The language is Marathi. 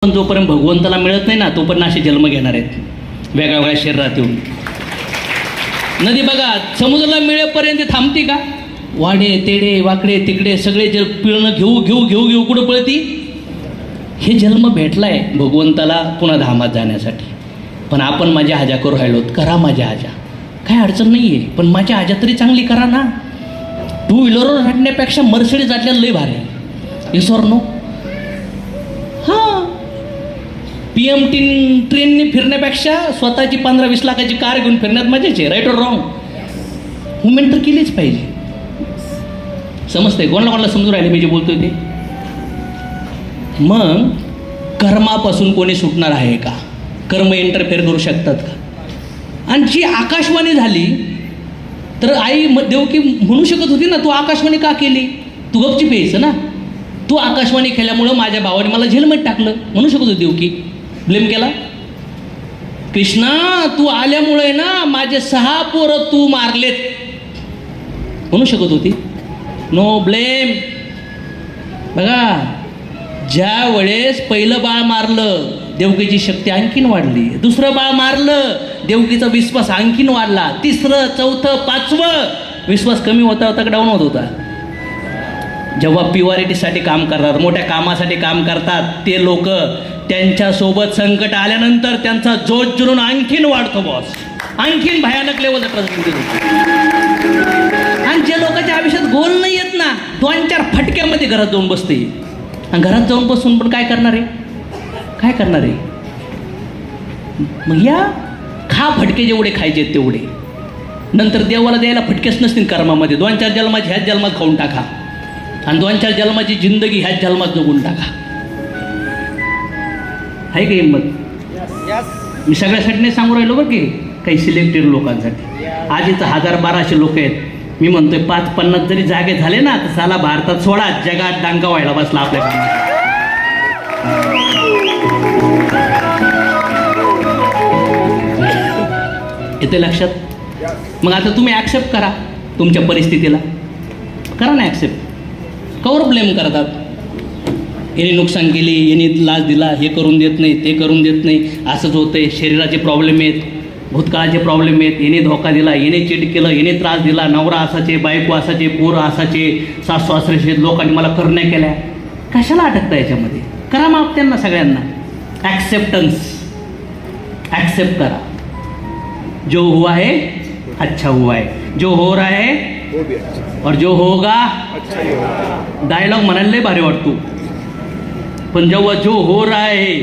पण जोपर्यंत भगवंताला मिळत नाही ना तोपर्यंत असे जन्म घेणार आहेत वेगळ्या वेगळ्या शरीरात येऊन. नदी बघा समुद्राला मिळेपर्यंत थांबते का? वाडे तेडे वाकडे तिकडे सगळे जल पिळणं घेऊ घेऊ घेऊ घेऊ कुठं पळती? हे जन्म भेटलाय भगवंताला पुन्हा धामात जाण्यासाठी. पण आपण माझ्या हाजा करू राहिलो. करा माझ्या हाजा, काय अडचण नाही आहे, पण माझ्या हाजा तरी चांगली करा ना. टू व्हीलरवर हाडण्यापेक्षा मर्सिडीज आटल्याला लय भारी. Yes or no? हां, PMT ट्रेनने फिरण्यापेक्षा स्वतःची 15-20 लाखाची कार घेऊन फिरण्यात मजाच आहे. Right or wrong? मुवमेंट तर केलीच पाहिजे. समजतंय? कोणाला समजून राहिले मी जे बोलतोय ते? मग कर्मापासून कोणी सुटणार आहे का? कर्म इंटरफेअर करू शकतात का? आणि जी आकाशवाणी झाली तर आई देवकी म्हणू शकत होती ना, तू आकाशवाणी का केली? तू गपचीप यायचं ना. तू आकाशवाणी केल्यामुळं माझ्या भावाने मला जेलमध्ये टाकलं म्हणू शकत होती देवकी. ब्लेम केला? कृष्णा तू आल्यामुळे ना माझे 6 पोरं तू मारलेत म्हणू शकत होती. No blame. बघा, ज्या वेळेस पहिलं बाळ मारलं देवकीची शक्ती आणखीन वाढली. दुसरं बाळ मारलं देवकीचा विश्वास आणखीन वाढला. तिसरं, चौथं, 5वं विश्वास कमी होता होता का डाऊन होत होता? जेव्हा प्युअरिटीसाठी काम करतात, मोठ्या कामासाठी काम करतात ते लोक, त्यांच्यासोबत संकट आल्यानंतर त्यांचा जोश जुनून आणखीन वाढतो बॉस. आणखीन भयानक लेवलचा प्रसंग. आणि जे लोकांच्या आयुष्यात गोल नाही येत ना, 2-4 फटक्यामध्ये घरात जाऊन बसते. आणि घरात जाऊन बसून पण काय करणार आहे? काय करणार आहे? मग या खा फटके जेवढे खायचे तेवढे. नंतर देवाला द्यायला फटकेच नसतील कर्मामध्ये. 2-4 जन्माची ह्याच जन्मात खाऊन टाका आणि 2-4 जन्माची जिंदगी ह्याच जन्मात जगून टाका. आहे का हिंमत? मी सगळ्यासाठी नाही सांगू राहिलो बरं की, काही सिलेक्टेड लोकांसाठी. आज इथं 1000-1200 लोक आहेत. मी म्हणतोय 5-50 जरी जागे झाले ना तर साला भारतात सोडा, जगात डांगा व्हायला बसला आपल्या कामात. येते लक्षात? मग आता तुम्ही ॲक्सेप्ट करा तुमच्या परिस्थितीला. करा ना ॲक्सेप्ट. कवर ब्लेम करतात? याने नुकसान केली, याने लाच दिला, हे करून देत नाही, ते करून देत नाही, असंच होतंय. शरीराचे प्रॉब्लेम आहेत, भूतकाळाचे प्रॉब्लेम आहेत, याने धोका दिला, याने चिट केलं, याने त्रास दिला, नवरा असाचे, बायको असाचे, पोरं असाचे, सासू सासरे लोकांनी मला करण्या केल्या. कशाला अटकता याच्यामध्ये? करा माफ त्यांना सगळ्यांना. ॲक्सेप्टन्स. ॲक्सेप्ट करा. जो हुआ है अच्छा हुआ है, जो हो रहा है और जो होगा. डायलॉग म्हणायला लय भारी वाटतो, पण जेव्हा जो हो रहा है